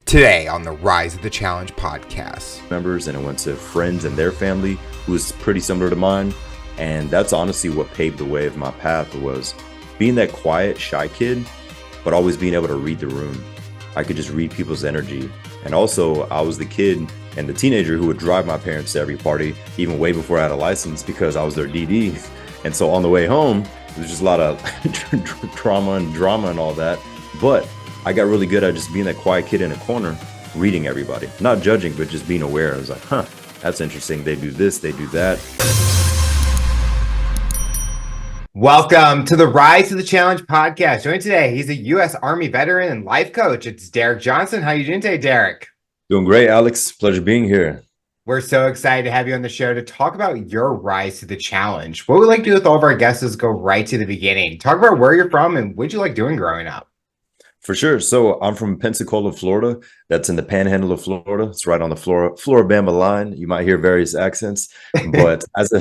Today on the Rise of the Challenge podcast. Members, and it went to friends and their family who was pretty similar to mine. And that's honestly what paved the way of my path, was being that quiet, shy kid, but always being able to read the room. I could just read people's energy. And also, I was the kid and the teenager who would drive my parents to every party, even way before I had a license, because I was their DD. And so on the way home, it was just a lot of trauma and drama and all that. But I got really good at just being that quiet kid in a corner, reading everybody, not judging, but just being aware. I was like, that's interesting. They do this, they do that. Welcome to the Rise of the Challenge podcast. Joining today, he's a U.S. Army veteran and life coach. It's Derick Johnson. How are you doing today, Derick? Doing great, Alex. Pleasure being here. We're so excited to have you on the show to talk about your rise to the challenge. What we like to do with all of our guests is go right to the beginning. Talk about where you're from and what you like doing growing up. For sure. So I'm from Pensacola, Florida. That's in the panhandle of Florida. It's right on the Florida-Bama line. You might hear various accents, but as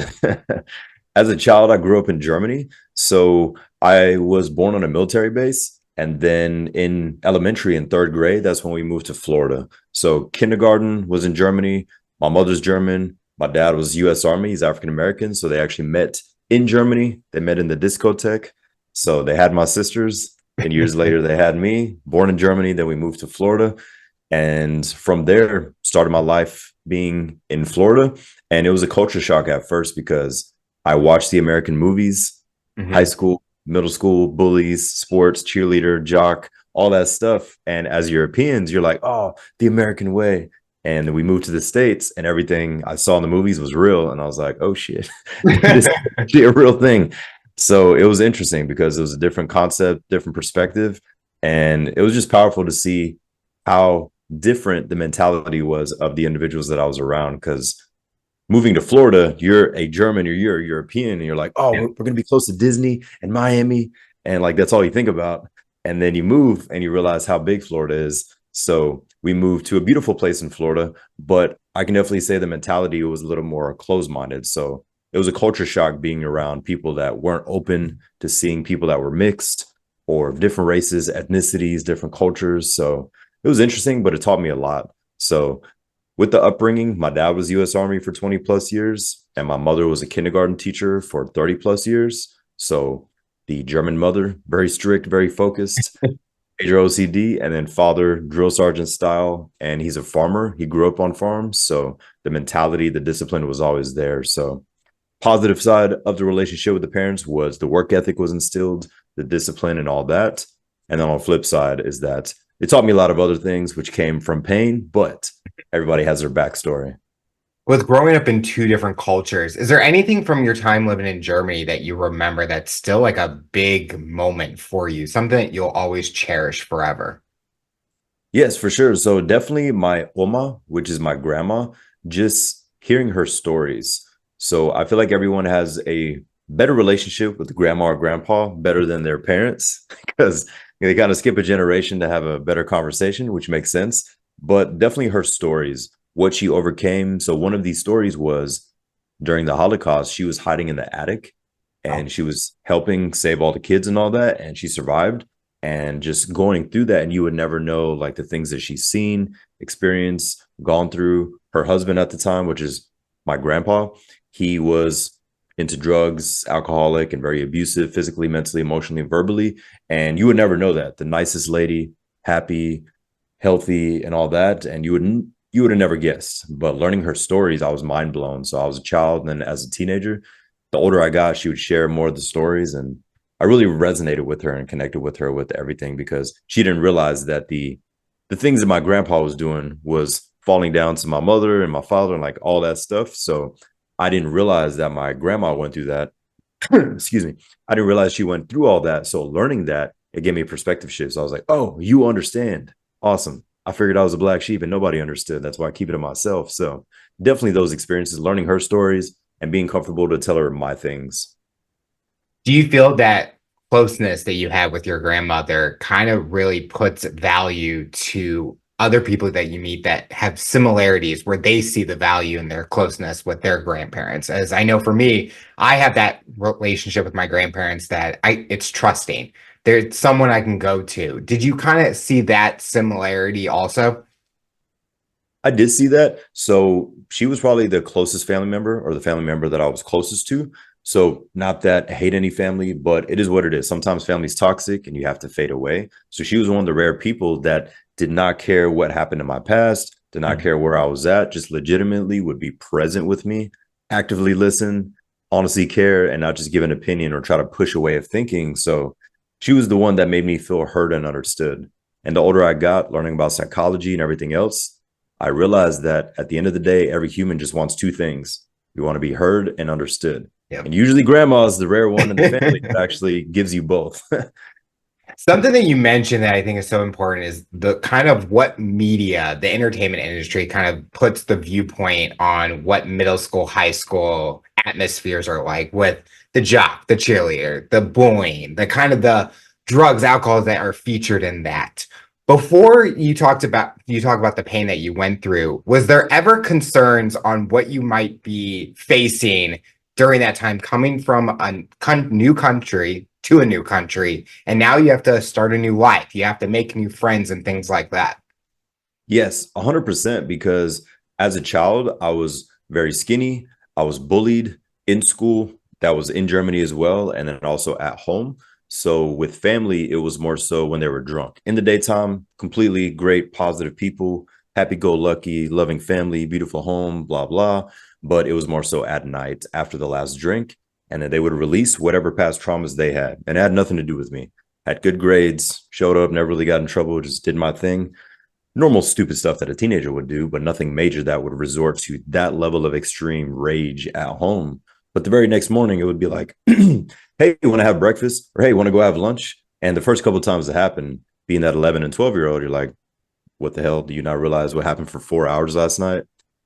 a child, I grew up in Germany. So I was born on a military base. And then in elementary in third grade, that's when we moved to Florida. So kindergarten was in Germany. My mother's German. My dad was U.S. Army. He's African-American. So they actually met in Germany. They met in the discotheque. So they had my sisters. And years later, they had me, born in Germany. Then we moved to Florida. And from there, started my life being in Florida. And it was a culture shock at first because I watched the American movies, high school, middle school, bullies, sports, cheerleader, jock, all that stuff. And as Europeans, you're like, oh, the American way. And then we moved to the States and everything I saw in the movies was real. And I was like, oh, shit, this is actually a real thing. So it was interesting because it was a different concept, different perspective. And it was just powerful to see how different the mentality was of the individuals that I was around. Because moving to Florida, you're a German, you're a European, and you're like, oh, we're going to be close to Disney and Miami. And like, that's all you think about. And then you move and you realize how big Florida is. So we moved to a beautiful place in Florida, but I can definitely say the mentality was a little more closed-minded. So it was a culture shock being around people that weren't open to seeing people that were mixed or different races, ethnicities, different cultures. So it was interesting, but it taught me a lot. So with the upbringing, my dad was U.S. Army for 20 plus years, and my mother was a kindergarten teacher for 30 plus years. So the German mother, very strict, very focused, major OCD, and then father, drill sergeant style, and he's a farmer. He grew up on farms. So the mentality, the discipline was always there. So positive side of the relationship with the parents was the work ethic was instilled, the discipline and all that. And then on the flip side is that it taught me a lot of other things which came from pain, but everybody has their backstory. With growing up in two different cultures, is there anything from your time living in Germany that you remember that's still like a big moment for you, something that you'll always cherish forever? Yes, for sure. So definitely my Oma, which is my grandma, just hearing her stories. So I feel like everyone has a better relationship with grandma or grandpa, better than their parents, because they kind of skip a generation to have a better conversation, which makes sense. But definitely her stories, what she overcame. So one of these stories was during the Holocaust, she was hiding in the attic and she was helping save all the kids and all that. And she survived, and just going through that. And you would never know like the things that she's seen, experienced, gone through. Her husband at the time, which is my grandpa, he was into drugs, alcoholic, and very abusive, physically, mentally, emotionally, verbally. And you would never know that. The nicest lady, happy, healthy, and all that. And you would have never guessed. But learning her stories, I was mind blown. So I was a child, and then as a teenager, the older I got, she would share more of the stories. And I really resonated with her and connected with her with everything, because she didn't realize that the things that my grandpa was doing was falling down to my mother and my father and like all that stuff. So I didn't realize that my grandma went through that. Excuse me. I didn't realize she went through all that. So learning that, it gave me a perspective shift. So I was like, oh, you understand. Awesome. I figured I was a black sheep and nobody understood. That's why I keep it to myself. So definitely those experiences, learning her stories and being comfortable to tell her my things. Do you feel that closeness that you had with your grandmother kind of really puts value to other people that you meet that have similarities, where they see the value in their closeness with their grandparents? As I know for me, I have that relationship with my grandparents that it's trusting. There's someone I can go to. Did you kind of see that similarity also? I did see that. So she was probably the closest family member, or the family member that I was closest to. So not that I hate any family, but it is what it is. Sometimes family's toxic and you have to fade away. So she was one of the rare people that did not care what happened in my past, did not Mhm. care where I was at, just legitimately would be present with me, actively listen, honestly care, and not just give an opinion or try to push a way of thinking. So she was the one that made me feel heard and understood. And the older I got, learning about psychology and everything else, I realized that at the end of the day, every human just wants two things. You want to be heard and understood. Yep. And usually grandma is the rare one in the family that actually gives you both. Something that you mentioned that I think is so important is the kind of what media, the entertainment industry kind of puts the viewpoint on what middle school, high school atmospheres are like with the jock, the cheerleader, the bullying, the kind of the drugs, alcohols that are featured in that. Before you talk about the pain that you went through, was there ever concerns on what you might be facing during that time coming from a new country to a new country, and now you have to start a new life, you have to make new friends and things like that? Yes, 100%. Because as a child, I was very skinny. I was bullied in school. That was in Germany as well. And then also at home. So with family, it was more so when they were drunk. In the daytime, completely great, positive people, happy go lucky, loving family, beautiful home, blah, blah. But it was more so at night after the last drink. And then they would release whatever past traumas they had. And it had nothing to do with me. Had good grades, showed up, never really got in trouble, just did my thing, normal stupid stuff that a teenager would do, but nothing major that would resort to that level of extreme rage at home. But the very next morning, it would be like, hey, you want to have breakfast? Or hey, you want to go have lunch? And the first couple of times it happened, being that 11 and 12-year-old, you're like, what the hell? Do you not realize what happened for 4 hours last night?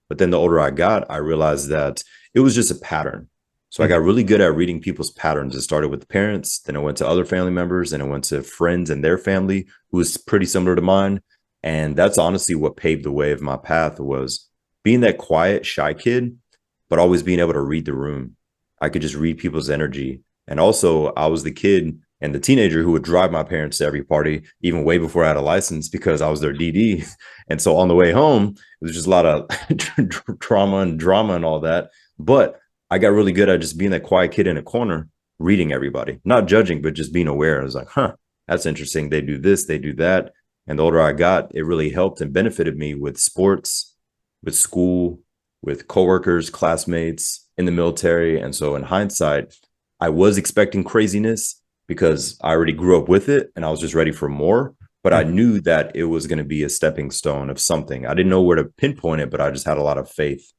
But then the older I got, I realized that it was just a pattern. So I got really good at reading people's patterns. It started with parents, then it went to other family members, and it went to friends and their family who was pretty similar to mine. And that's honestly what paved the way of my path, was being that quiet, shy kid, but always being able to read the room. I could just read people's energy. And also, I was the kid and the teenager who would drive my parents to every party, even way before I had a license, because I was their DD. And so on the way home, it was just a lot of trauma and drama and all that. But I got really good at just being that quiet kid in a corner, reading everybody, not judging, but just being aware. I was like, huh, that's interesting. They do this, they do that. And the older I got, it really helped and benefited me with sports, with school, with coworkers, classmates, in the military. And so in hindsight, I was expecting craziness because I already grew up with it and I was just ready for more. But I knew that it was going to be a stepping stone of something. I didn't know where to pinpoint it, but I just had a lot of faith.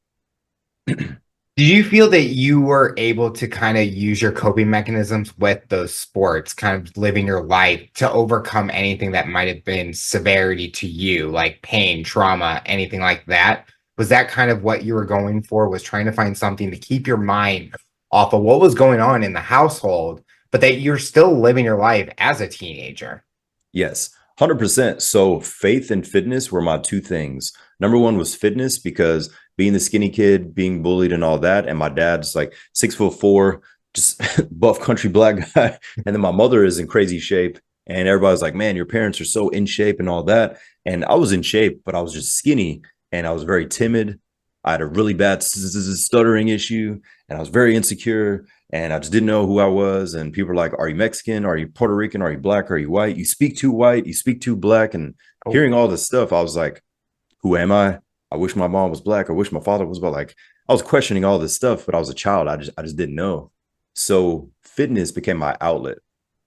Did you feel that you were able to kind of use your coping mechanisms with those sports, kind of living your life to overcome anything that might have been severity to you, like pain, trauma, anything like that? Was that kind of what you were going for, was trying to find something to keep your mind off of what was going on in the household, but that you're still living your life as a teenager? Yes, 100%. So faith and fitness were my two things. Number one was fitness, because being the skinny kid, being bullied and all that. And my dad's like 6'4", just buff country black guy. And then my mother is in crazy shape. And everybody's like, man, your parents are so in shape and all that. And I was in shape, but I was just skinny and I was very timid. I had a really bad stuttering issue and I was very insecure and I just didn't know who I was. And people were like, are you Mexican? Are you Puerto Rican? Are you black? Are you white? You speak too white. You speak too black. And Oh, hearing all this stuff, I was like, who am I? I wish my mom was black. I wish my father was black. Like, I was questioning all this stuff, but I was a child. I just didn't know. So fitness became my outlet.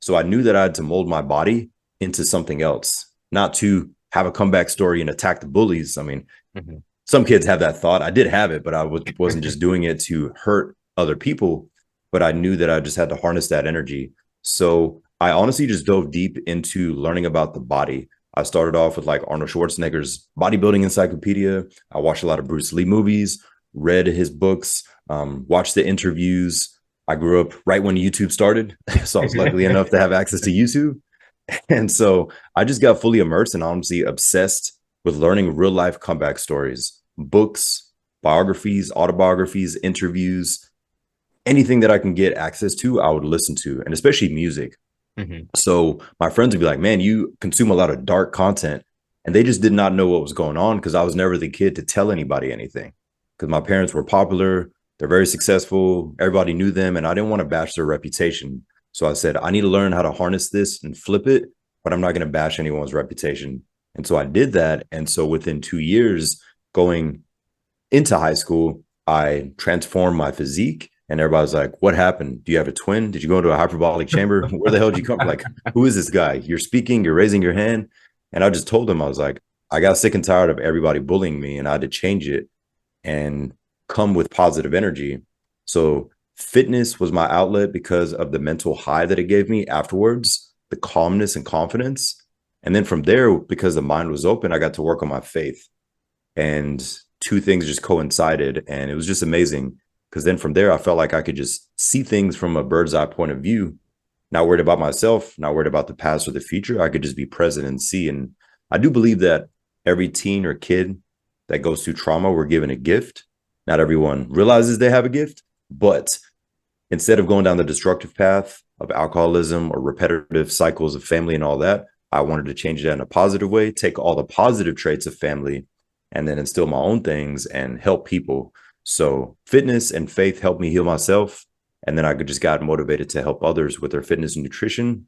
So I knew that I had to mold my body into something else, not to have a comeback story and attack the bullies. I mean, mhm. some kids have that thought. I did have it, but wasn't just doing it to hurt other people. But I knew that I just had to harness that energy. So I honestly just dove deep into learning about the body. I started off with like Arnold Schwarzenegger's bodybuilding encyclopedia. I watched a lot of Bruce Lee movies, read his books, watched the interviews. I grew up right when YouTube started. So I was lucky enough to have access to YouTube. And so I just got fully immersed and honestly obsessed with learning real life comeback stories, books, biographies, autobiographies, interviews, anything that I can get access to, I would listen to, and especially music. Mhm. So my friends would be like, man, you consume a lot of dark content. and they just did not know what was going on because I was never the kid to tell anybody anything. Because my parents were popular, they're very successful, everybody knew them, and I didn't want to bash their reputation. So I said, I need to learn how to harness this and flip it, but I'm not going to bash anyone's reputation. And so I did that. And so within 2 years going into high school, I transformed my physique. And everybody's like, what happened? Do you have a twin? Did you go into a hyperbolic chamber? Where the hell did you come from? Like, who is this guy? You're speaking, you're raising your hand. And I just told him, I was like, I got sick and tired of everybody bullying me, and I had to change it and come with positive energy. So fitness was my outlet because of the mental high that it gave me afterwards, the calmness and confidence. And then from there, because the mind was open, I got to work on my faith. And two things just coincided. And it was just amazing because then from there, I felt like I could just see things from a bird's eye point of view, not worried about myself, not worried about the past or the future. I could just be present and see. And I do believe that every teen or kid that goes through trauma, we're given a gift. Not everyone realizes they have a gift, but instead of going down the destructive path of alcoholism or repetitive cycles of family and all that, I wanted to change that in a positive way, take all the positive traits of family and then instill my own things and help people. So fitness and faith helped me heal myself. And then I just got motivated to help others with their fitness and nutrition.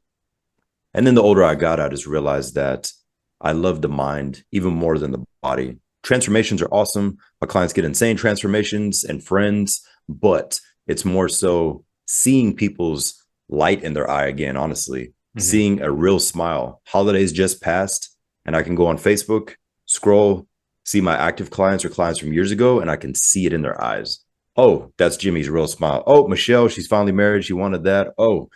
And then the older I got, I just realized that I love the mind even more than the body. Transformations are awesome. My clients get insane transformations and friends, but it's more so seeing people's light in their eye again, honestly, seeing a real smile. Holidays just passed, and I can go on Facebook, scroll, see my active clients or clients from years ago, and I can see it in their eyes. Oh, that's Jimmy's real smile. Oh, Michelle, she's finally married. She wanted that. Oh,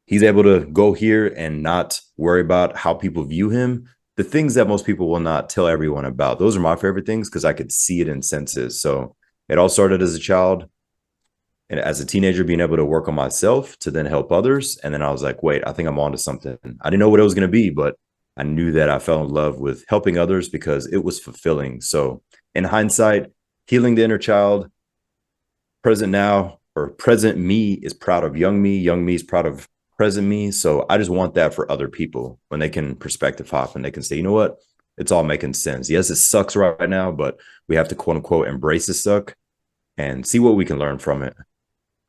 he's able to go here and not worry about how people view him. The things that most people will not tell everyone about. Those are my favorite things because I could see it in senses. So it all started as a child and as a teenager, being able to work on myself to then help others. And then I was like, wait, I think I'm onto something. I didn't know what it was going to be, but I knew that I fell in love with helping others because it was fulfilling. So in hindsight, healing the inner child, present now, or present me is proud of young me is proud of present me. So I just want that for other people when they can perspective hop and they can say, you know what, it's all making sense. Yes, it sucks right now, but we have to quote unquote embrace the suck and see what we can learn from it.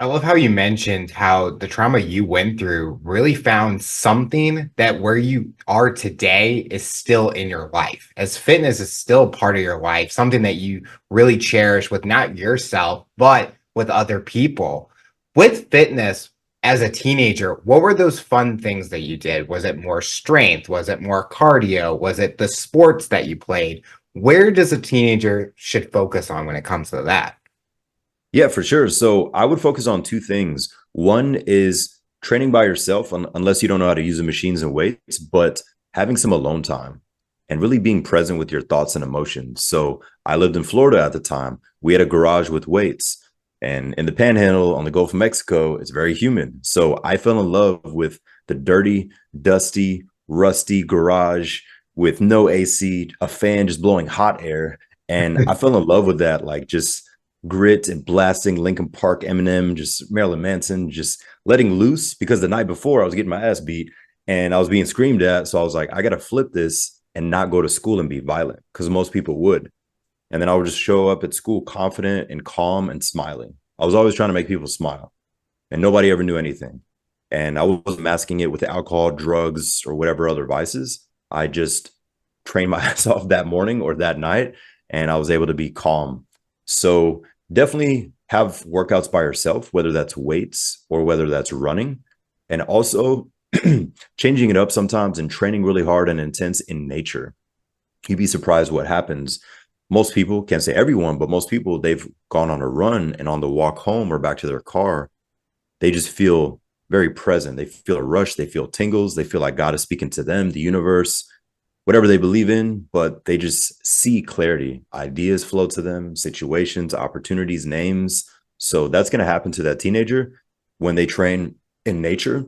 I love how you mentioned how the trauma you went through really found something that where you are today is still in your life, as fitness is still part of your life, something that you really cherish with not yourself, but with other people. With fitness as a teenager, what were those fun things that you did? Was it more strength? Was it more cardio? Was it the sports that you played? Where does a teenager should focus on when it comes to that? Yeah, for sure. So I would focus on two things. One is training by yourself, unless you don't know how to use the machines and weights, but having some alone time and really being present with your thoughts and emotions. So I lived in Florida at the time. We had a garage with weights. And in the Panhandle on the Gulf of Mexico, it's very humid. So I fell in love with the dirty, dusty, rusty garage with no AC, a fan just blowing hot air. And I fell in love with that, like just grit and blasting Linkin Park, Eminem, just Marilyn Manson, just letting loose because the night before I was getting my ass beat and I was being screamed at. So I was like, I got to flip this and not go to school and be violent because most people would. And then I would just show up at school confident and calm and smiling. I was always trying to make people smile and nobody ever knew anything. And I wasn't masking it with alcohol, drugs, or whatever other vices. I just trained my ass off that morning or that night and I was able to be calm. So definitely have workouts by yourself, whether that's weights or whether that's running. And also changing it up sometimes and training really hard and intense in nature. You'd be surprised what happens. Most people, can't say everyone, but most people, they've gone on a run and on the walk home or back to their car, they just feel very present. They feel a rush. They feel tingles. They feel like God is speaking to them, the universe, whatever they believe in, but they just see clarity. Ideas flow to them, situations, opportunities, names. So that's going to happen to that teenager when they train in nature,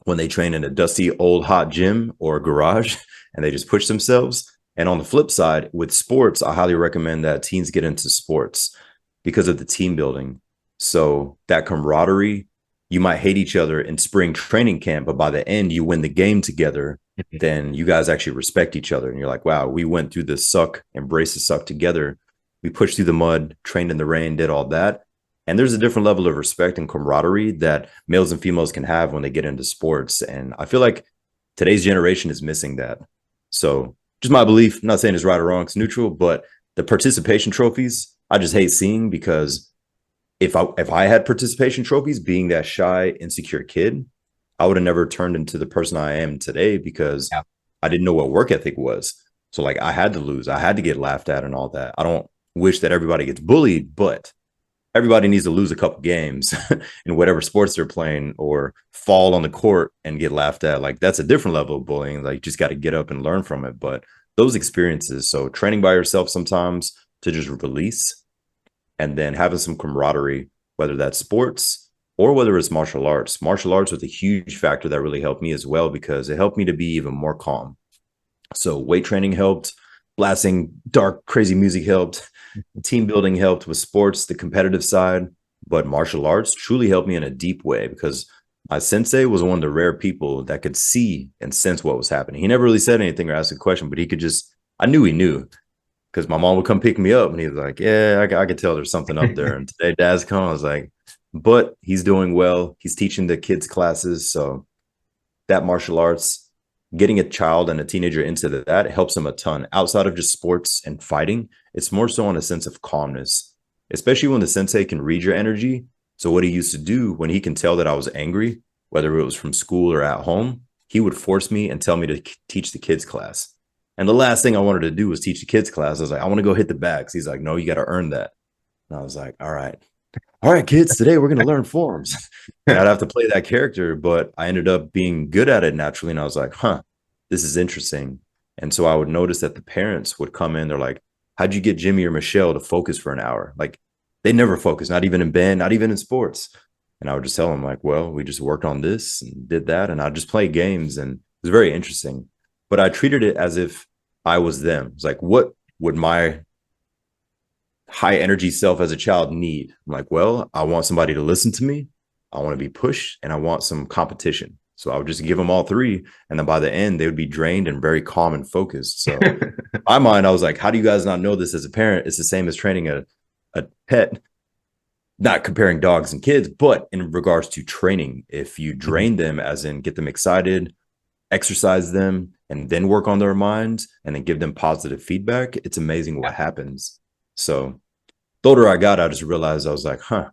when they train in a dusty, old, hot gym or garage, and they just push themselves. And on the flip side, with sports, I highly recommend that teens get into sports because of the team building. So that camaraderie, you might hate each other in spring training camp, but by the end, you win the game together then you guys actually respect each other. And you're like, wow, we went through the suck, embrace the suck together. We pushed through the mud, trained in the rain, did all that. And there's a different level of respect and camaraderie that males and females can have when they get into sports. And I feel like today's generation is missing that. So just my belief, I'm not saying it's right or wrong, it's neutral, but the participation trophies, I just hate seeing because if I had participation trophies, being that shy, insecure kid, I would have never turned into the person I am today because Yeah. I didn't know what work ethic was. So like I had to lose, I had to get laughed at and all that. I don't wish that everybody gets bullied, but everybody needs to lose a couple games in whatever sports they're playing or fall on the court and get laughed at. Like that's a different level of bullying. Like you just got to get up and learn from it. But those experiences, so training by yourself sometimes to just release and then having some camaraderie, whether that's sports or whether it's martial arts. Martial arts was a huge factor that really helped me as well because it helped me to be even more calm. So weight training helped, blasting dark, crazy music helped, team building helped with sports, the competitive side, but martial arts truly helped me in a deep way because my sensei was one of the rare people that could see and sense what was happening. He never really said anything or asked a question, but he could just, I knew he knew because my mom would come pick me up and he was like, yeah, I could tell there's something up there. And today dad's come, I was like, but he's doing well. He's teaching the kids classes. So that martial arts, getting a child and a teenager into that helps them a ton. Outside of just sports and fighting, it's more so on a sense of calmness, especially when the sensei can read your energy. So what he used to do when he can tell that I was angry, whether it was from school or at home, he would force me and tell me to teach the kids class. And the last thing I wanted to do was teach the kids class. I was like, I want to go hit the bags. He's like, no, you got to earn that. And I was like, all right, kids, today we're going to learn forms. And I'd have to play that character, but I ended up being good at it naturally. And I was like, huh, this is interesting. And so I would notice that the parents would come in. They're like, how'd you get Jimmy or Michelle to focus for an hour? Like they never focus, not even in band, not even in sports. And I would just tell them like, well, we just worked on this and did that. And I'd just play games. And it was very interesting. But I treated it as if I was them. It's like, what would my high energy self as a child need? I'm like, well, I want somebody to listen to me. I want to be pushed and I want some competition. So I would just give them all three. And then by the end, they would be drained and very calm and focused. So in my mind, I was like, how do you guys not know this as a parent? It's the same as training a pet, not comparing dogs and kids, but in regards to training, if you drain them, as in get them excited, exercise them, and then work on their minds and then give them positive feedback, it's amazing what happens. So the older I got, I just realized I was like, huh,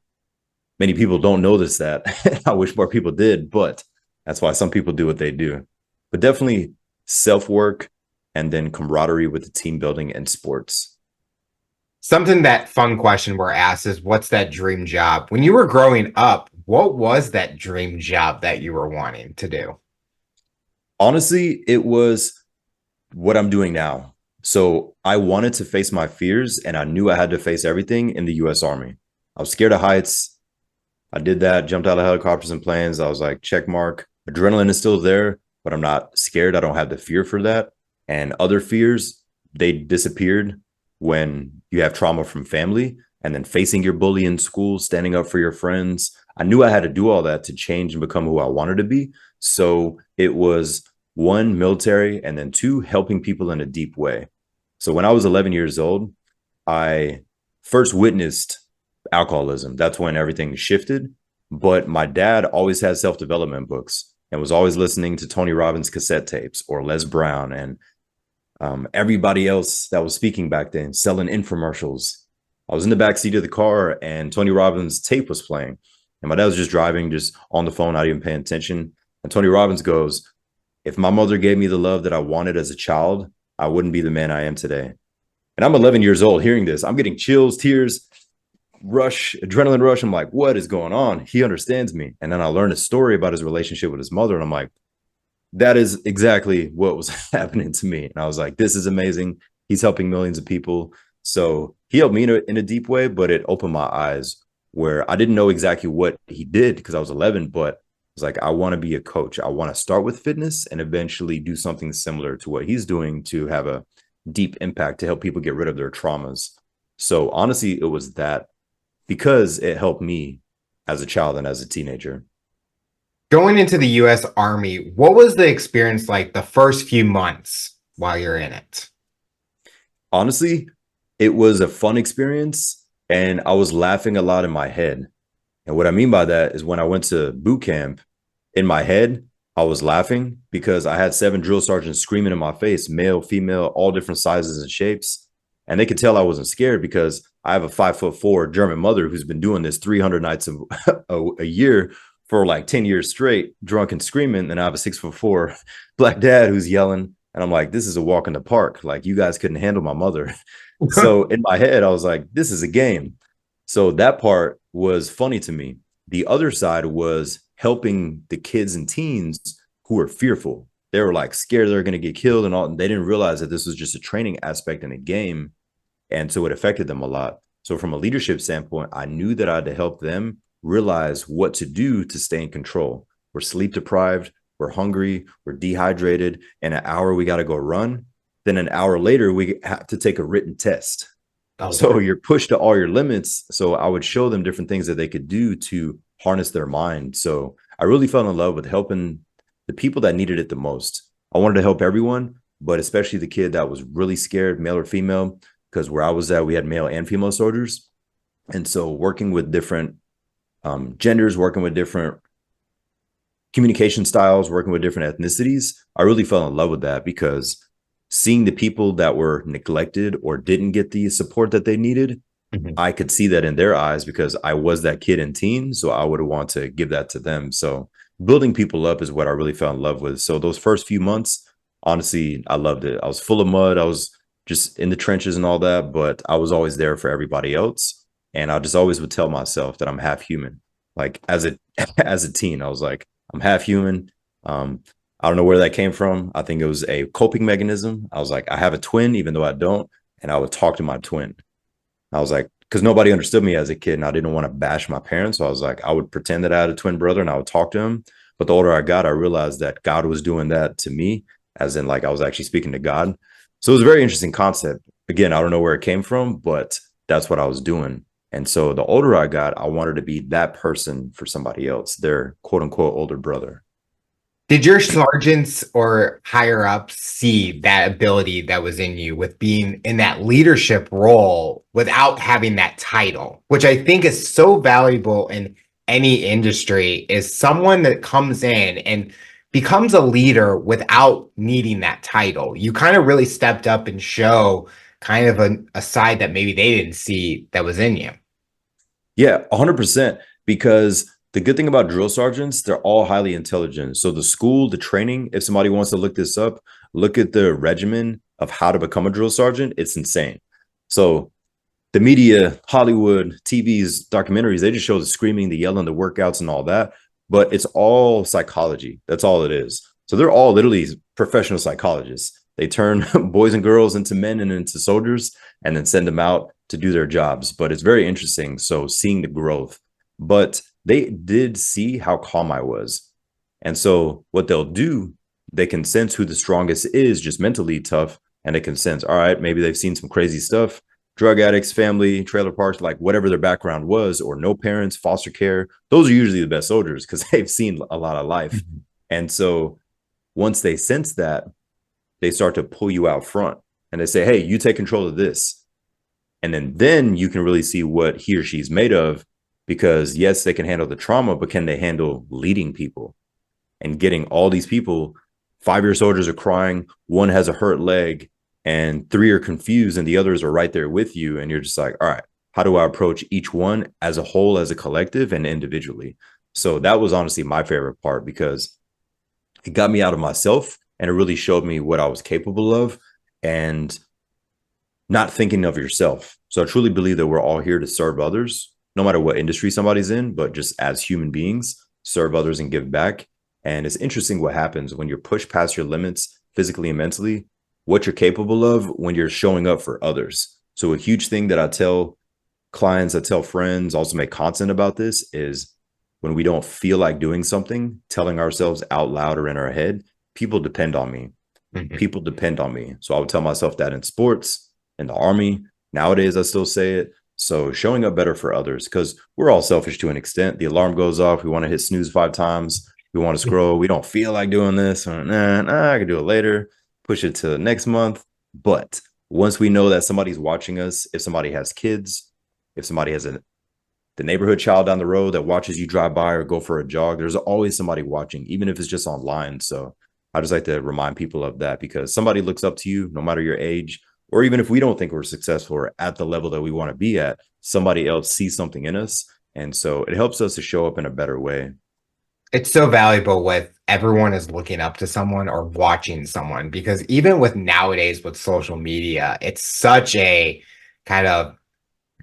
many people don't notice that. I wish more people did, but that's why some people do what they do. But definitely self-work and then camaraderie with the team building and sports. Something that fun question we're asked is what's that dream job? When you were growing up, what was that dream job that you were wanting to do? Honestly, it was what I'm doing now. So I wanted to face my fears and I knew I had to face everything in the US Army. I was scared of heights. I did that, jumped out of helicopters and planes. I was like, check mark. Adrenaline is still there, but I'm not scared. I don't have the fear for that. And other fears, they disappeared when you have trauma from family and then facing your bully in school, standing up for your friends. I knew I had to do all that to change and become who I wanted to be. So it was one, military, and then two, helping people in a deep way. So when I was 11 years old, I first witnessed alcoholism. That's when everything shifted. But my dad always had self-development books and was always listening to Tony Robbins cassette tapes or Les Brown and everybody else that was speaking back then, selling infomercials. I was in the back seat of the car and Tony Robbins tape was playing. And my dad was just driving, just on the phone, not even paying attention. And Tony Robbins goes, if my mother gave me the love that I wanted as a child, I wouldn't be the man I am today. And I'm 11 years old hearing this. I'm getting chills, tears, rush, adrenaline rush. I'm like, what is going on? He understands me. And then I learned a story about his relationship with his mother. And I'm like, that is exactly what was happening to me. And I was like, this is amazing. He's helping millions of people. So he helped me in a deep way, but it opened my eyes where I didn't know exactly what he did because I was 11, but I was like, I want to be a coach. I want to start with fitness and eventually do something similar to what he's doing to have a deep impact to help people get rid of their traumas. So honestly, it was that because it helped me as a child and as a teenager. Going into the US Army, what was the experience like the first few months while you're in it? Honestly, it was a fun experience and I was laughing a lot in my head. And what I mean by that is when I went to boot camp, in my head, I was laughing because I had 7 drill sergeants screaming in my face, male, female, all different sizes and shapes. And they could tell I wasn't scared because I have a 5'4" German mother who's been doing this 300 nights a year for like 10 years straight, drunk and screaming. And I have a 6'4" black dad who's yelling. And I'm like, this is a walk in the park. Like, you guys couldn't handle my mother. So in my head, I was like, this is a game. So that part was funny to me. The other side was helping the kids and teens who were fearful. They were like scared they're going to get killed and all. And they didn't realize that this was just a training aspect in a game. And so it affected them a lot. So from a leadership standpoint, I knew that I had to help them realize what to do to stay in control. We're sleep deprived, we're hungry, we're dehydrated. In an hour, we got to go run. Then an hour later, we have to take a written test. Oh, So you're pushed to all your limits. So I would show them different things that they could do to harness their mind. So I really fell in love with helping the people that needed it the most. I wanted to help everyone, but especially the kid that was really scared, male or female, because where I was at, we had male and female soldiers. And so working with different genders, working with different communication styles, working with different ethnicities, I really fell in love with that because seeing the people that were neglected or didn't get the support that they needed, mhm. I could see that in their eyes because I was that kid and teen. So I would want to give that to them. So building people up is what I really fell in love with. So those first few months, honestly, I loved it. I was full of mud. I was just in the trenches and all that, but I was always there for everybody else. And I just always would tell myself that I'm half human. Like as a as a teen, I was like, I'm half human. I don't know where that came from. I think it was a coping mechanism. I was like, I have a twin, even though I don't. And I would talk to my twin. I was like, because nobody understood me as a kid and I didn't want to bash my parents. So I was like, I would pretend that I had a twin brother and I would talk to him. But the older I got, I realized that God was doing that to me, as in like I was actually speaking to God. So it was a very interesting concept. Again, I don't know where it came from, but that's what I was doing. And so the older I got, I wanted to be that person for somebody else, their quote unquote older brother. Did your sergeants or higher ups see that ability that was in you with being in that leadership role without having that title, which I think is so valuable in any industry, is someone that comes in and becomes a leader without needing that title. You kind of really stepped up and show kind of a side that maybe they didn't see that was in you. Yeah, 100%. Because the good thing about drill sergeants, they're all highly intelligent. So the school, the training, if somebody wants to look this up, look at the regimen of how to become a drill sergeant. It's insane. So the media, Hollywood, TV's, documentaries, they just show the screaming, the yelling, the workouts and all that. But it's all psychology. That's all it is. So they're all literally professional psychologists. They turn boys and girls into men and into soldiers and then send them out to do their jobs. But it's very interesting. So seeing the growth. But they did see how calm I was. And so what they'll do, they can sense who the strongest is, just mentally tough. And they can sense, all right, maybe they've seen some crazy stuff. Drug addicts, family, trailer parks, like whatever their background was, or no parents, foster care. Those are usually the best soldiers because they've seen a lot of life. Mhm. And so once they sense that, they start to pull you out front and they say, hey, you take control of this. And then you can really see what he or she's made of, because yes, they can handle the trauma, but can they handle leading people and getting all these people? 5-year soldiers are crying. One has a hurt leg and 3 are confused and the others are right there with you. And you're just like, all right, how do I approach each one as a whole, as a collective and individually? So that was honestly my favorite part because it got me out of myself and it really showed me what I was capable of and not thinking of yourself. So I truly believe that we're all here to serve others, no matter what industry somebody's in, but just as human beings, serve others and give back. And it's interesting what happens when you're pushed past your limits physically and mentally, what you're capable of when you're showing up for others. So a huge thing that I tell clients, I tell friends, also make content about this, is when we don't feel like doing something, telling ourselves out loud or in our head, people depend on me. Mhm. People depend on me. So I would tell myself that in sports, in the army. Nowadays, I still say it. So showing up better for others, because we're all selfish to an extent. The alarm goes off. We want to hit snooze 5 times. We want to scroll. We don't feel like doing this. Or, I can do it later. Push it to next month. But once we know that somebody's watching us, if somebody has kids, if somebody has the neighborhood child down the road that watches you drive by or go for a jog, there's always somebody watching, even if it's just online. So I just like to remind people of that, because somebody looks up to you, no matter your age, or even if we don't think we're successful or at the level that we want to be at, somebody else sees something in us. And so it helps us to show up in a better way. It's so valuable with everyone is looking up to someone or watching someone, because even with nowadays with social media, it's such a kind of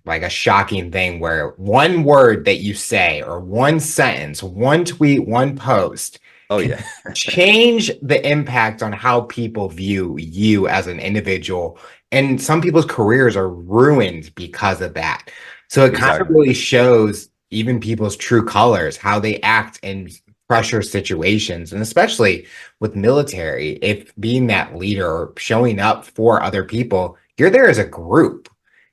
like a shocking thing where one word that you say or one sentence, one tweet, one post Oh, can yeah. change the impact on how people view you as an individual. And some people's careers are ruined because of that. So it kind of Exactly. really shows even people's true colors, how they act in pressure situations. And especially with military, if being that leader or showing up for other people, you're there as a group.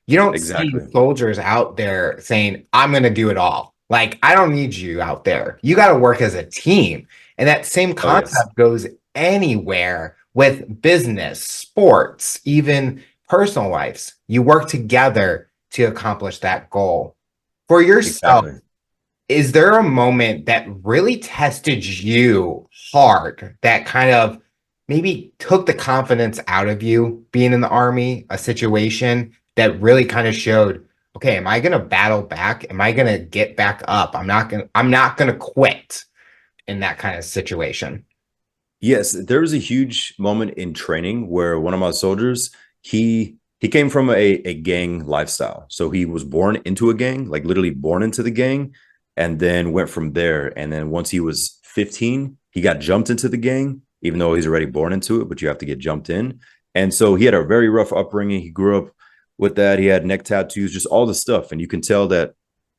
You don't see Exactly. soldiers out there saying, I'm going to do it all. Like, I don't need you out there. You got to work as a team. And that same Oh, yes. concept goes anywhere with business, sports, even personal lives. You work together to accomplish that goal. For yourself, Exactly. is there a moment that really tested you hard that kind of maybe took the confidence out of you being in the army, a situation that really kind of showed, okay, am I going to battle back? Am I going to get back up? I'm not going to quit in that kind of situation. Yes, there was a huge moment in training where one of my soldiers, he came from a gang lifestyle. So he was born into a gang, like literally born into the gang, and then went from there. And then once he was 15, he got jumped into the gang, even though he's already born into it, but you have to get jumped in. And so he had a very rough upbringing. He grew up with that. He had neck tattoos, just all the stuff. And you can tell that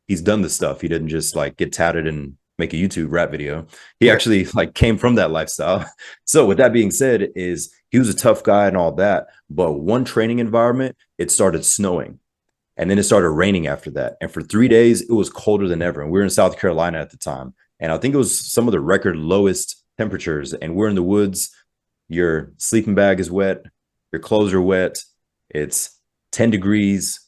he's done the stuff. He didn't just like get tatted and make a YouTube rap video. He Yeah. actually like came from that lifestyle. So with that being said, is he was a tough guy and all that, but one training environment, it started snowing. And then it started raining after that. And for 3 days, it was colder than ever. And we were in South Carolina at the time. And I think it was some of the record lowest temperatures. And we're in the woods. Your sleeping bag is wet. Your clothes are wet. It's 10 degrees.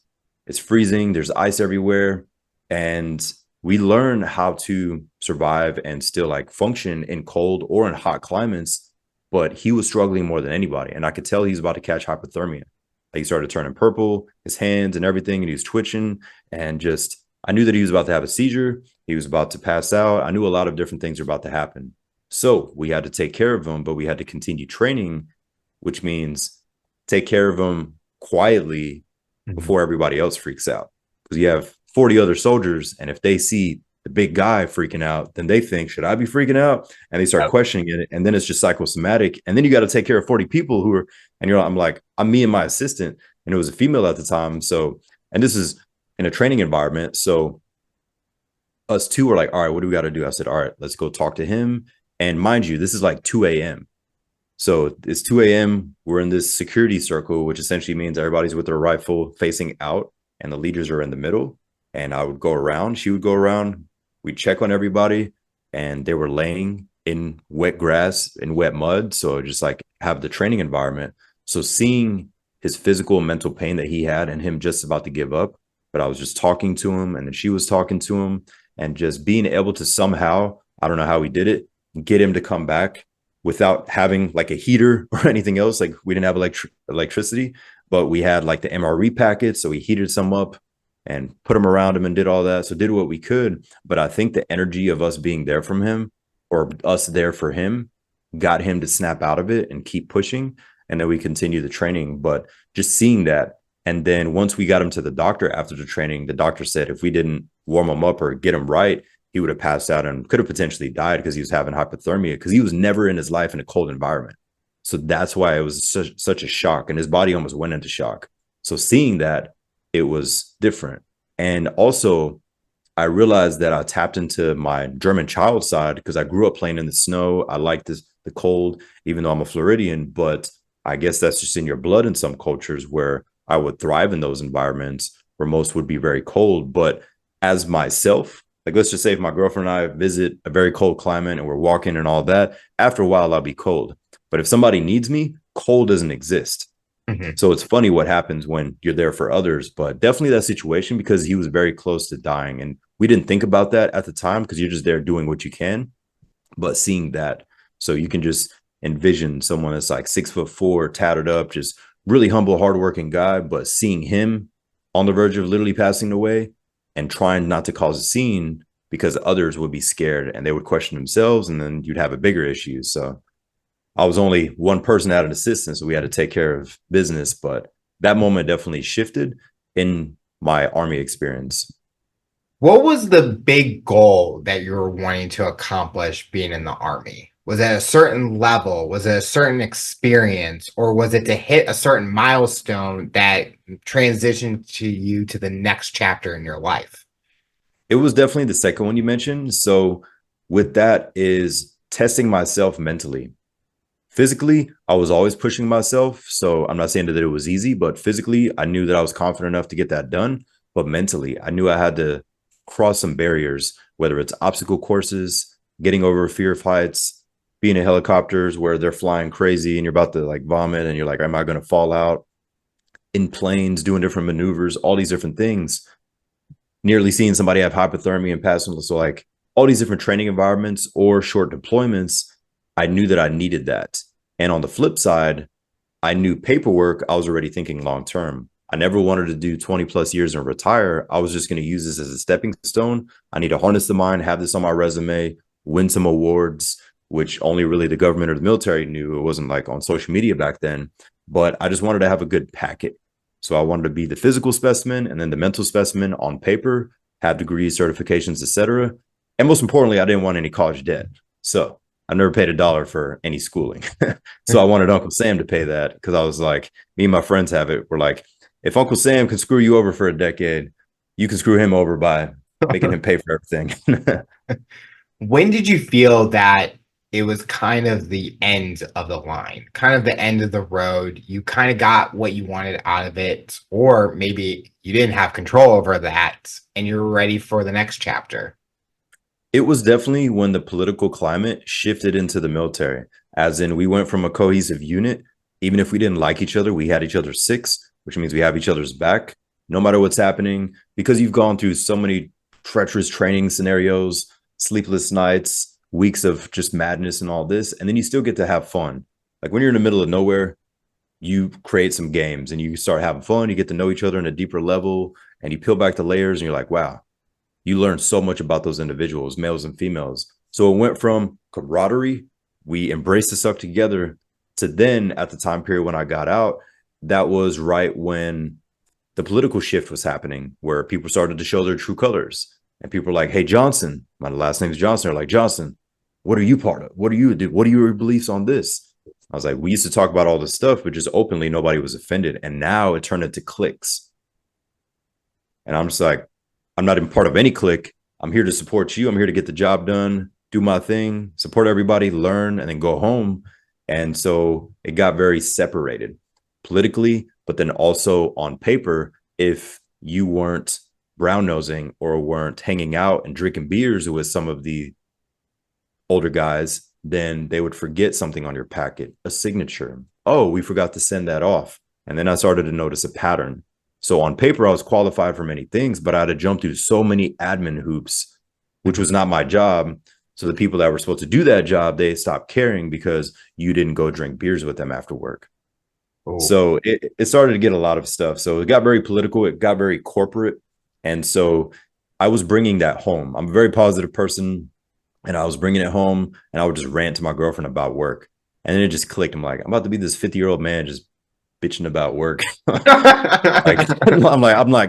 It's freezing. There's ice everywhere. And we learn how to survive and still like function in cold or in hot climates. But he was struggling more than anybody. And I could tell he was about to catch hypothermia. Like he started turning purple, his hands and everything, and he was twitching. And just, I knew that he was about to have a seizure. He was about to pass out. I knew a lot of different things were about to happen. So we had to take care of him, but we had to continue training, which means take care of him quietly Mhm. before everybody else freaks out. Because you have 40 other soldiers, and if they see the big guy freaking out, then they think, should I be freaking out? And they start Yep. questioning it. And then it's just psychosomatic. And then you got to take care of 40 people who are, and I'm like, I'm me and my assistant. And it was a female at the time. So, and this is in a training environment. So us two were like, all right, what do we got to do? I said, all right, let's go talk to him. And mind you, this is like 2 a.m. So it's 2 a.m. We're in this security circle, which essentially means everybody's with their rifle facing out and the leaders are in the middle. And I would go around, she would go around, we'd check on everybody, and they were laying in wet grass and wet mud. So just like have the training environment. So seeing his physical and mental pain that he had and him just about to give up, but I was just talking to him and then she was talking to him and just being able to somehow, I don't know how we did it, get him to come back without having like a heater or anything else. Like we didn't have electricity, but we had like the MRE packets. So we heated some up and put them around him and did all that. So did what we could. But I think the energy of us being there from him or us there for him got him to snap out of it and keep pushing. And then we continue the training. But just seeing that. And then once we got him to the doctor after the training, the doctor said if we didn't warm him up or get him right, he would have passed out and could have potentially died because he was having hypothermia because he was never in his life in a cold environment. So that's why it was such a shock and his body almost went into shock. So seeing that, it was different. And also, I realized that I tapped into my German child side because I grew up playing in the snow. I like the cold, even though I'm a Floridian, but I guess that's just in your blood in some cultures where I would thrive in those environments where most would be very cold. But as myself, Like, let's just say if my girlfriend and I visit a very cold climate and we're walking and all that, after a while, I'll be cold. But if somebody needs me, cold doesn't exist. Mhm. So it's funny what happens when you're there for others, but definitely that situation because he was very close to dying. And we didn't think about that at the time because you're just there doing what you can. But seeing that, so you can just envision someone that's like 6'4", tattered up, just really humble, hardworking guy, but seeing him on the verge of literally passing away and trying not to cause a scene because others would be scared and they would question themselves, and then you'd have a bigger issue. So I was only one person out of assistance, so we had to take care of business. But that moment definitely shifted in my army experience. What was the big goal that you were wanting to accomplish being in the army? Was it a certain level? Was it a certain experience? Or was it to hit a certain milestone that transitioned to you to the next chapter in your life? It was definitely the second one you mentioned. So with that is testing myself mentally. Physically, I was always pushing myself. So I'm not saying that it was easy, but physically, I knew that I was confident enough to get that done. But mentally, I knew I had to cross some barriers, whether it's obstacle courses, getting over fear of heights, being in helicopters where they're flying crazy and you're about to like vomit and you're like, am I going to fall out? In planes, doing different maneuvers, all these different things, nearly seeing somebody have hypothermia and pass them. So like all these different training environments or short deployments, I knew that I needed that. And on the flip side, I knew paperwork, I was already thinking long term. I never wanted to do 20 plus years and retire. I was just going to use this as a stepping stone. I need to harness the mind, have this on my resume, win some awards, which only really the government or the military knew. It wasn't like on social media back then, but I just wanted to have a good packet. So I wanted to be the physical specimen and then the mental specimen on paper, have degrees, certifications, etc. And most importantly, I didn't want any college debt. So I never paid $1 for any schooling. So I wanted Uncle Sam to pay that because I was like, me and my friends have it. We're like, if Uncle Sam can screw you over for a decade, you can screw him over by making him pay for everything. When did you feel that it was kind of the end of the line, kind of the end of the road? You kind of got what you wanted out of it, or maybe you didn't have control over that and you're ready for the next chapter. It was definitely when the political climate shifted into the military, as in we went from a cohesive unit. Even if we didn't like each other, we had each other's six, which means we have each other's back, no matter what's happening, because you've gone through so many treacherous training scenarios, sleepless nights, weeks of just madness and all this. And then you still get to have fun. Like when you're in the middle of nowhere, you create some games and you start having fun. You get to know each other on a deeper level and you peel back the layers and you're like, wow, you learn so much about those individuals, males and females. So it went from camaraderie, we embraced the stuff together, to then at the time period when I got out, that was right when the political shift was happening, where people started to show their true colors. And people were like, hey, Johnson, my last name is Johnson. They're like, Johnson, what are you part of? What do you do? What are your beliefs on this? I was like, we used to talk about all this stuff, but just openly, nobody was offended. And now it turned into cliques. And I'm just like, I'm not even part of any clique. I'm here to support you. I'm here to get the job done, do my thing, support everybody, learn, and then go home. And so it got very separated politically, but then also on paper, if you weren't brown nosing or weren't hanging out and drinking beers with some of the older guys, then they would forget something on your packet, a signature. Oh, we forgot to send that off. And then I started to notice a pattern. So on paper, I was qualified for many things, but I had to jump through so many admin hoops, which was not my job. So the people that were supposed to do that job, they stopped caring because you didn't go drink beers with them after work. Oh, So it started to get a lot of stuff. So it got very political. It got very corporate. And so I was bringing that home. I'm a very positive person. And I was bringing it home and I would just rant to my girlfriend about work. And then it just clicked. I'm like, I'm about to be this 50-year-old man just bitching about work. Like,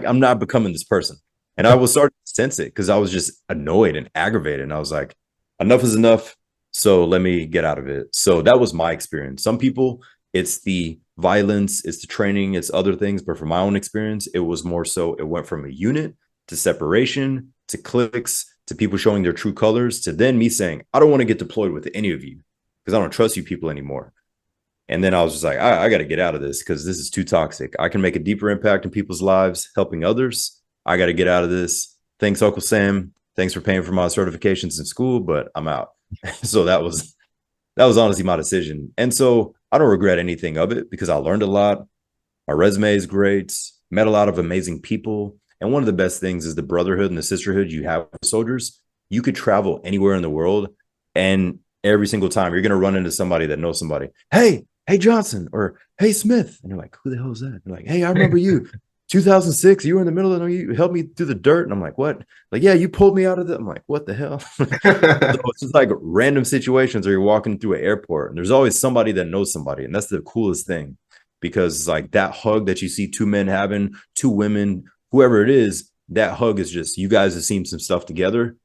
I'm not becoming this person. And I was starting to sense it because I was just annoyed and aggravated. And I was like, enough is enough. So let me get out of it. So that was my experience. Some people, it's the violence, it's the training, it's other things. But from my own experience, it was more so it went from a unit to separation to cliques to people showing their true colors to then me saying, I don't want to get deployed with any of you because I don't trust you people anymore. And then I was just like, I got to get out of this because this is too toxic. I can make a deeper impact in people's lives, helping others. I got to get out of this. Thanks, Uncle Sam. Thanks for paying for my certifications in school, but I'm out. So that was honestly my decision. And so I don't regret anything of it because I learned a lot. My resume is great, met a lot of amazing people. And one of the best things is the brotherhood and the sisterhood you have with soldiers. You could travel anywhere in the world, and every single time you're going to run into somebody that knows somebody. Hey, Johnson, or hey, Smith. And you're like, who the hell is that? They're like, hey, I remember you. 2006, you were in the middle of it, you helped me through the dirt. And I'm like, what? Like, yeah, you pulled me out of it. I'm like, what the hell? So it's just like random situations, or you're walking through an airport and there's always somebody that knows somebody. And that's the coolest thing, because like that hug that you see two men having, two women, whoever it is, that hug is just, you guys have seen some stuff together,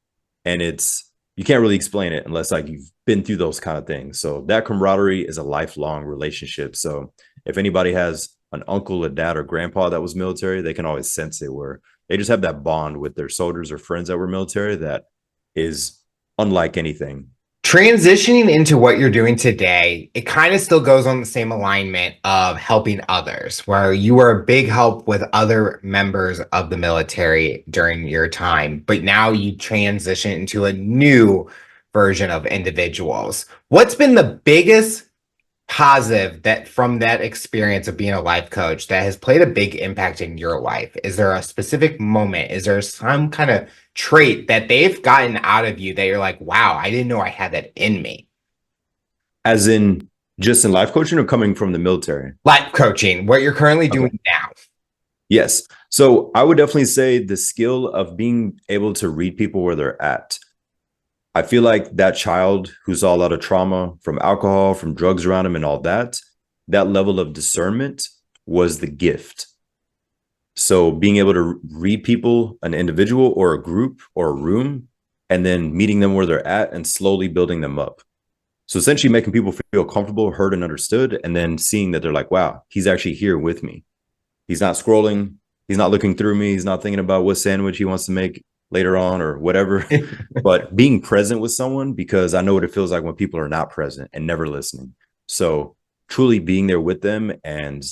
and you can't really explain it unless like you've been through those kind of things. So that camaraderie is a lifelong relationship. So if anybody has an uncle, a dad, or grandpa that was military, they can always sense it, where they just have that bond with their soldiers or friends that were military that is unlike anything. Transitioning into what you're doing today, it kind of still goes on the same alignment of helping others, where you were a big help with other members of the military during your time, but now you transition into a new version of individuals. What's been the biggest positive that from that experience of being a life coach that has played a big impact in your life? Is there a specific moment? Is there some kind of trait that they've gotten out of you that you're like, wow, I didn't know I had that in me? As in just in life coaching, or coming from the military? Life coaching, what you're currently Okay. doing now. Yes. So I would definitely say the skill of being able to read people where they're at. I feel like that child who saw a lot of trauma from alcohol, from drugs around him and all that, that level of discernment was the gift. So being able to read people, an individual or a group or a room, and then meeting them where they're at and slowly building them up. So essentially making people feel comfortable, heard, and understood, and then seeing that they're like, wow, he's actually here with me. He's not scrolling. He's not looking through me. He's not thinking about what sandwich he wants to make later on or whatever. But being present with someone, because I know what it feels like when people are not present and never listening. So truly being there with them. And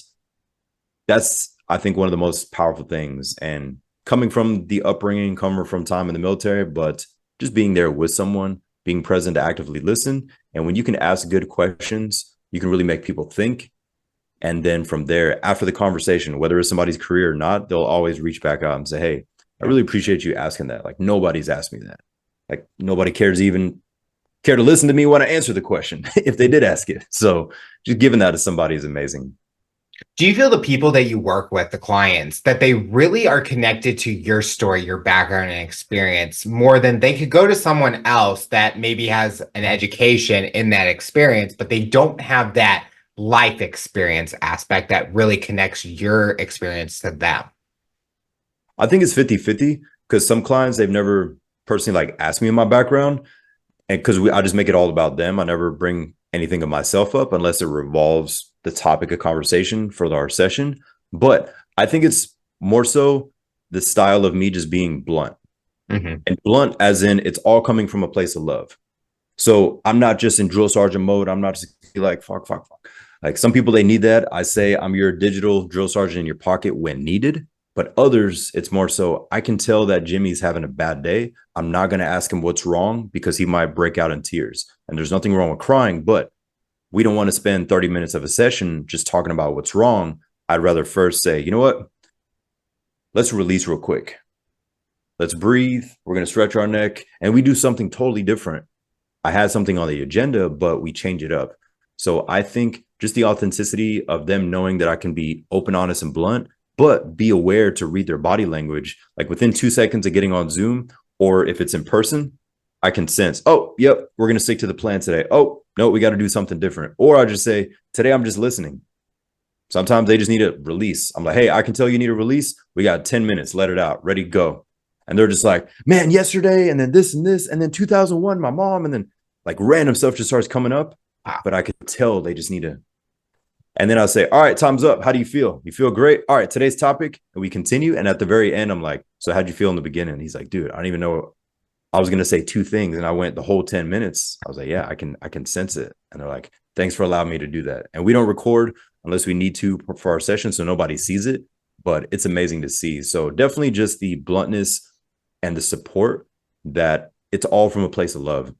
that's, I think, one of the most powerful things. And coming from the upbringing, coming from time in the military, but just being there with someone, being present to actively listen. And when you can ask good questions, you can really make people think. And then from there, after the conversation, whether it's somebody's career or not, they'll always reach back out and say, hey, I really appreciate you asking that. Like, nobody's asked me that. Like, nobody cares even care to listen to me when I answer the question if they did ask it. So just giving that to somebody is amazing. Do you feel the people that you work with, the clients, that they really are connected to your story, your background and experience more than they could go to someone else that maybe has an education in that experience, but they don't have that life experience aspect that really connects your experience to them? I think it's 50-50, because some clients, they've never personally like asked me in my background. And because I just make it all about them. I never bring anything of myself up unless it revolves the topic of conversation for our session. But I think it's more so the style of me just being blunt. Mm-hmm. And blunt as in it's all coming from a place of love. So I'm not just in drill sergeant mode. I'm not just like, fuck. Like some people, they need that. I say I'm your digital drill sergeant in your pocket when needed. But others, it's more so I can tell that Jimmy's having a bad day. I'm not going to ask him what's wrong because he might break out in tears. And there's nothing wrong with crying, but we don't want to spend 30 minutes of a session just talking about what's wrong. I'd rather first say, you know what? Let's release real quick. Let's breathe. We're going to stretch our neck, and we do something totally different. I had something on the agenda, but we change it up. So I think just the authenticity of them knowing that I can be open, honest, and blunt, but be aware to read their body language. Like within 2 seconds of getting on Zoom, or if it's in person, I can sense, oh, yep, we're going to stick to the plan today. Oh, no, we got to do something different. Or I just say, today I'm just listening. Sometimes they just need a release. I'm like, hey, I can tell you need a release. We got 10 minutes, let it out, ready, go. And they're just like, man, yesterday, and then this, and then 2001, my mom, and then like random stuff just starts coming up. But I could tell they just need to. And then I'll say, all right, time's up. How do you feel? You feel great? All right, today's topic. And we continue. And at the very end, I'm like, so how'd you feel in the beginning? And he's like, dude, I don't even know. I was going to say 2 things. And I went the whole 10 minutes. I was like, yeah, I can sense it. And they're like, thanks for allowing me to do that. And we don't record unless we need to for our session, so nobody sees it. But it's amazing to see. So definitely just the bluntness and the support that it's all from a place of love.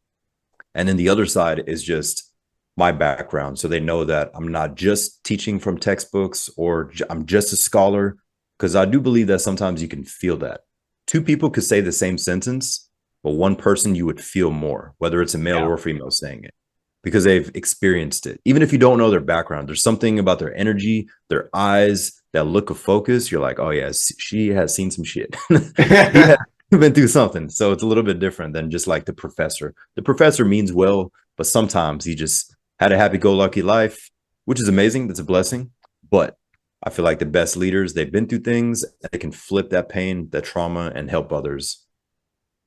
And then the other side is just my background. So they know that I'm not just teaching from textbooks or I'm just a scholar, because I do believe that sometimes you can feel that. Two people could say the same sentence, but one person you would feel more, whether it's a male Yeah. or female saying it, because they've experienced it. Even if you don't know their background, there's something about their energy, their eyes, that look of focus. You're like, oh, yes, she has seen some shit. He has been through something. So it's a little bit different than just like the professor. The professor means well, but sometimes he just had a happy-go-lucky life, which is amazing. That's a blessing. But I feel like the best leaders, they've been through things, they can flip that pain, that trauma, and help others.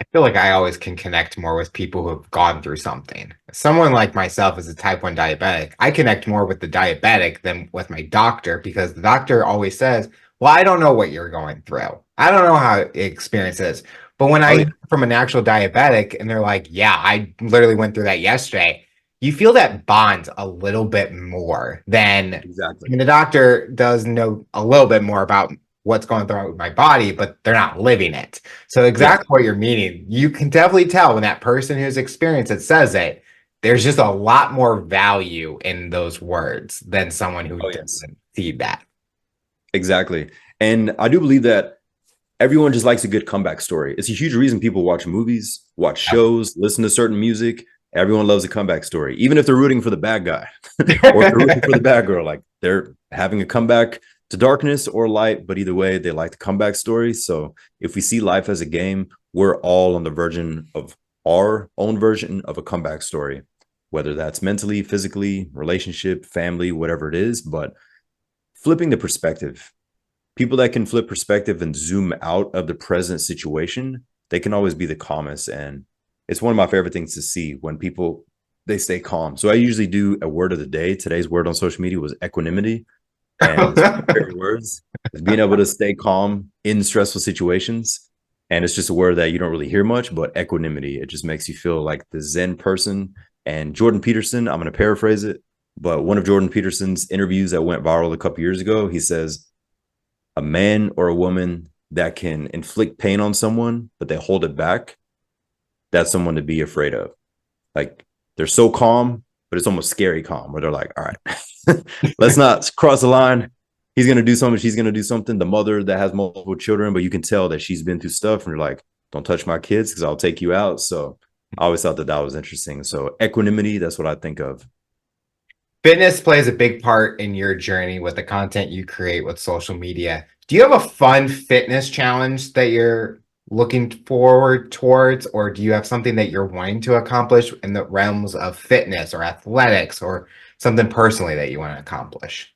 I feel like I always can connect more with people who have gone through something. Someone like myself as a type 1 diabetic, I connect more with the diabetic than with my doctor because the doctor always says, well, I don't know what you're going through. I don't know how experience is. But when Oh, I yeah, hear from an actual diabetic and they're like, yeah, I literally went through that yesterday, you feel that bond a little bit more than, I exactly. mean, the doctor does know a little bit more about what's going through my body, but they're not living it. So Yeah. exactly what you're meaning. You can definitely tell when that person who's experienced it says it, there's just a lot more value in those words than someone who Oh, yes. doesn't see that. Exactly. And I do believe that everyone just likes a good comeback story. It's a huge reason people watch movies, watch shows, listen to certain music. Everyone loves a comeback story, even if they're rooting for the bad guy or if they're rooting for the bad girl. Like they're having a comeback to darkness or light, but either way, they like the comeback story. So if we see life as a game, we're all on the version of our own version of a comeback story, whether that's mentally, physically, relationship, family, whatever it is. But flipping the perspective, people that can flip perspective and zoom out of the present situation, they can always be the calmest. And it's one of my favorite things to see when people they stay calm. So I usually do a word of the day. Today's word on social media was equanimity, and it's one of my favorite words is being able to stay calm in stressful situations. And it's just a word that you don't really hear much, but equanimity, it just makes you feel like the Zen person. And Jordan Peterson, I'm going to paraphrase it, but one of Jordan Peterson's interviews that went viral a couple years ago, he says, a man or a woman that can inflict pain on someone, but they hold it back, that's someone to be afraid of. Like they're so calm, but it's almost scary calm where they're like, all right, let's not cross the line. He's going to do something. She's going to do something. The mother that has multiple children, but you can tell that she's been through stuff and you're like, don't touch my kids because I'll take you out. So I always thought that that was interesting. So equanimity, that's what I think of. Fitness plays a big part in your journey with the content you create with social media. Do you have a fun fitness challenge that you're looking forward towards, or do you have something that you're wanting to accomplish in the realms of fitness or athletics or something personally that you want to accomplish?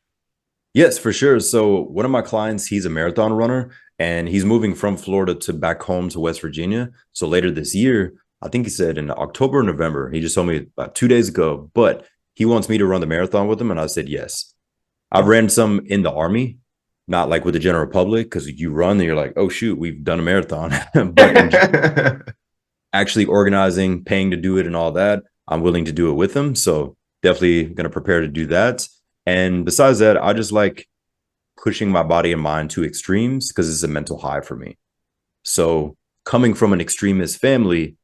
Yes, for sure. So one of my clients, he's a marathon runner and he's moving from Florida to back home to West Virginia. So later this year, I think he said in October or November, he just told me about 2 days ago, but he wants me to run the marathon with him. And I said, yes. I've ran some in the army, not like with the general public, because you run and you're like, oh, shoot, we've done a marathon. But in actually organizing, paying to do it and all that, I'm willing to do it with him. So definitely going to prepare to do that. And besides that, I just like pushing my body and mind to extremes because it's a mental high for me. So coming from an extremist family,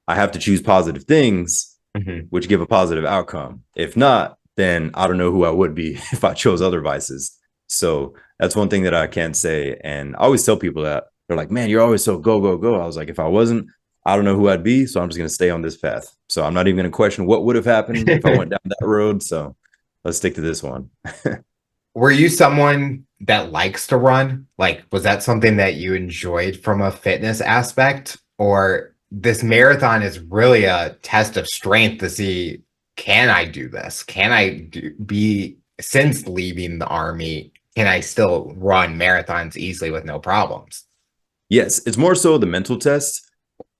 I have to choose positive things, Mhm. which give a positive outcome. If not, then I don't know who I would be if I chose other vices. So that's one thing that I can't say. And I always tell people that they're like, man, you're always so go, go, go. I was like, if I wasn't, I don't know who I'd be. So I'm just going to stay on this path. So I'm not even going to question what would have happened if I went down that road. So let's stick to this one. Were you someone that likes to run? Like, was that something that you enjoyed from a fitness aspect? Or this marathon is really a test of strength to see, can I do this? Can I be, since leaving the army, can I still run marathons easily with no problems? Yes, it's more so the mental test.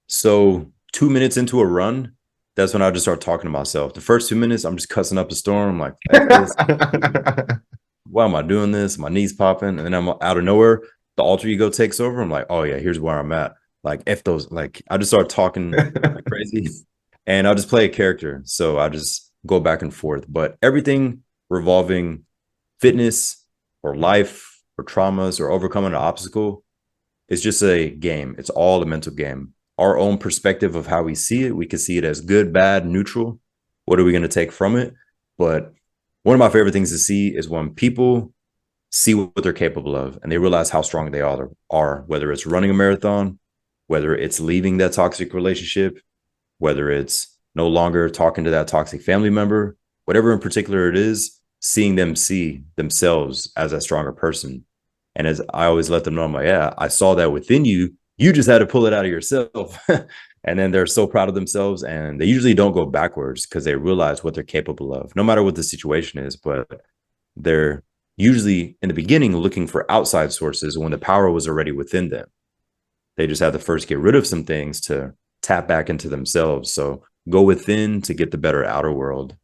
So 2 minutes into a run, that's when I just start talking to myself. The first 2 minutes, I'm just cussing up a storm. I'm like, F this. Why am I doing this? My knees popping. And then I'm out of nowhere, the alter ego takes over. I'm like, oh yeah, here's where I'm at. Like F those, like I just start talking like crazy and I'll just play a character. So I just go back and forth. But everything revolving fitness or life or traumas or overcoming an obstacle, it's just a game. It's all a mental game. our own perspective of how we see it. We could see it as good, bad, neutral. What are we going to take from it? But one of my favorite things to see is when people see what they're capable of and they realize how strong they are, whether it's running a marathon, whether it's leaving that toxic relationship, whether it's no longer talking to that toxic family member, whatever in particular it is, seeing them see themselves as a stronger person. And as I always let them know, I'm like, yeah, I saw that within you. You just had to pull it out of yourself. And then they're so proud of themselves, and they usually don't go backwards because they realize what they're capable of, no matter what the situation is. But they're usually in the beginning looking for outside sources when the power was already within them. They just had to first get rid of some things to tap back into themselves. So go within to get the better outer world.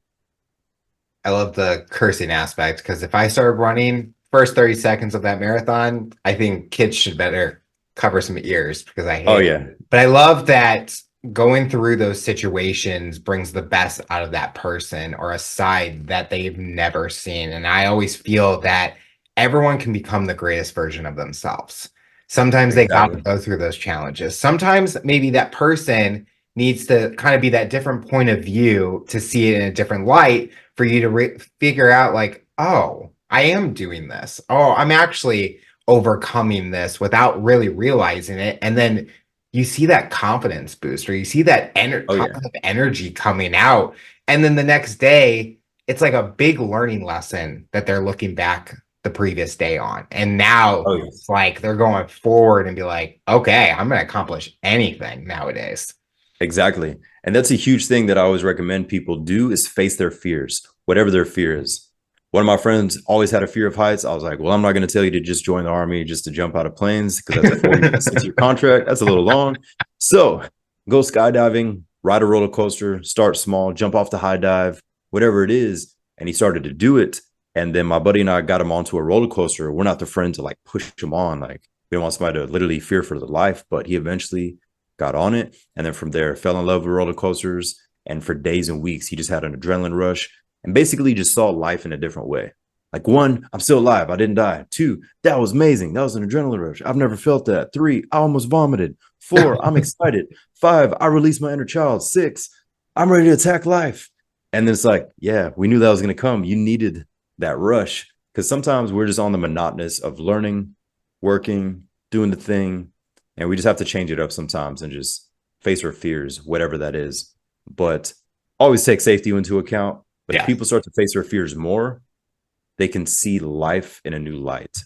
I love the cursing aspect because if I started running first 30 seconds of that marathon, I think kids should better cover some ears because I Oh hate it. yeah, But I love that going through those situations brings the best out of that person or a side that they've never seen. And I always feel that everyone can become the greatest version of themselves. Sometimes they got to exactly. go through those challenges. Sometimes maybe that person needs to kind of be that different point of view to see it in a different light for you to figure out like, oh, I am doing this. Oh, I'm actually overcoming this without really realizing it. And then you see that confidence boost or you see that Oh yeah, positive energy coming out. And then the next day, it's like a big learning lesson that they're looking back the previous day on. And now oh yeah. it's like they're going forward and be like, okay, I'm going to accomplish anything nowadays. Exactly. And that's a huge thing that I always recommend people do is face their fears, whatever their fear is. One of my friends always had a fear of heights. I was like, well, I'm not going to tell you to just join the army just to jump out of planes because that's a 46-year contract. That's a little long. So go skydiving, ride a roller coaster, start small, jump off the high dive, whatever it is. And he started to do it. And then my buddy and I got him onto a roller coaster. We're not the friend to like push him on. Like we don't want somebody to literally fear for their life, but he eventually got on it. And then from there, fell in love with roller coasters. And for days and weeks, he just had an adrenaline rush and basically just saw life in a different way. Like one, I'm still alive. I didn't die. Two, that was amazing. That was an adrenaline rush. I've never felt that. Three, I almost vomited. Four, I'm excited. Five, I released my inner child. Six, I'm ready to attack life. And then it's like, yeah, we knew that was going to come. You needed that rush because sometimes we're just on the monotonous of learning, working, doing the thing, and we just have to change it up sometimes and just face our fears, whatever that is. But always take safety into account. But if Yeah. people start to face their fears more, they can see life in a new light.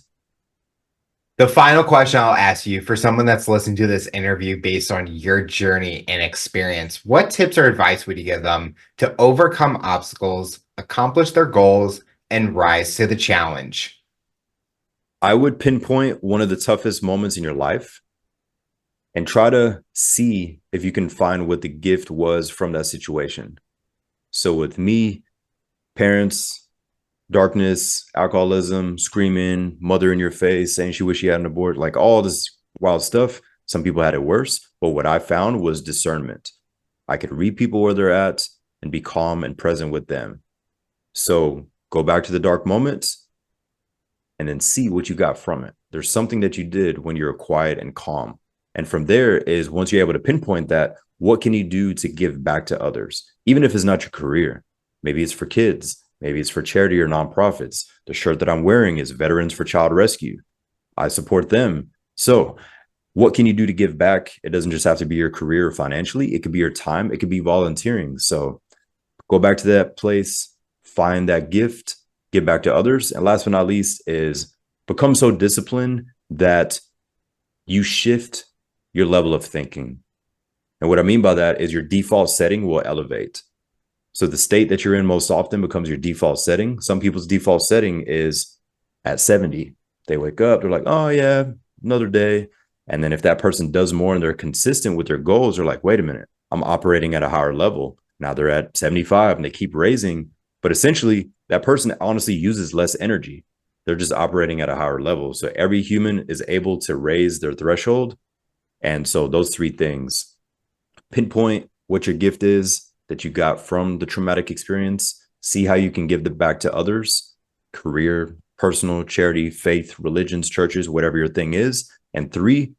The final question I'll ask you for someone that's listening to this interview based on your journey and experience, what tips or advice would you give them to overcome obstacles, accomplish their goals, and rise to the challenge? I would pinpoint one of the toughest moments in your life and try to see if you can find what the gift was from that situation. So with me, parents, darkness, alcoholism, screaming, mother in your face, saying she wished she had an abort, like all this wild stuff. Some people had it worse, but what I found was discernment. I could read people where they're at and be calm and present with them. So go back to the dark moments and then see what you got from it. There's something that you did when you're quiet and calm. And from there is once you're able to pinpoint that, what can you do to give back to others? Even if it's not your career, maybe it's for kids, maybe it's for charity or nonprofits. The shirt that I'm wearing is Veterans for Child Rescue. I support them. So what can you do to give back? It doesn't just have to be your career financially. It could be your time. It could be volunteering. So go back to that place, find that gift, give back to others. And last but not least is become so disciplined that you shift your level of thinking. And what I mean by that is your default setting will elevate. So the state that you're in most often becomes your default setting. Some people's default setting is at 70. They wake up, they're like, oh yeah, another day. And then if that person does more and they're consistent with their goals, they're like, wait a minute, I'm operating at a higher level. Now they're at 75 and they keep raising. But essentially, that person honestly uses less energy. They're just operating at a higher level. So every human is able to raise their threshold. And so those three things, pinpoint what your gift is that you got from the traumatic experience, see how you can give it back to others, career, personal, charity, faith, religions, churches, whatever your thing is. And three,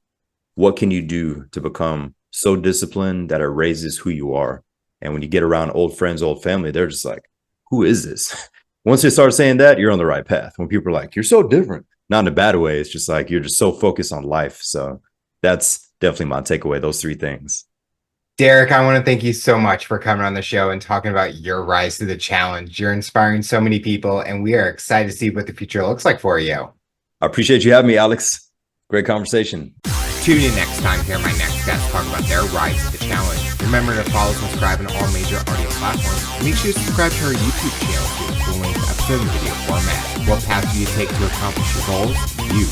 what can you do to become so disciplined that it raises who you are. And when you get around old friends, old family, they're just like, who is this? Once they start saying that, you're on the right path. When people are like, you're so different, not in a bad way. It's just like, you're just so focused on life. So that's definitely my takeaway, those three things. Derick, I want to thank you so much for coming on the show and talking about your rise to the challenge. You're inspiring so many people, and we are excited to see what the future looks like for you. I appreciate you having me, Alex. Great conversation. Tune in next time to hear my next guest talk about their rise to the challenge. Remember to follow and subscribe on all major audio platforms. Make sure to subscribe to our YouTube channel to get full length episode and video format. What path do you take to accomplish your goals? You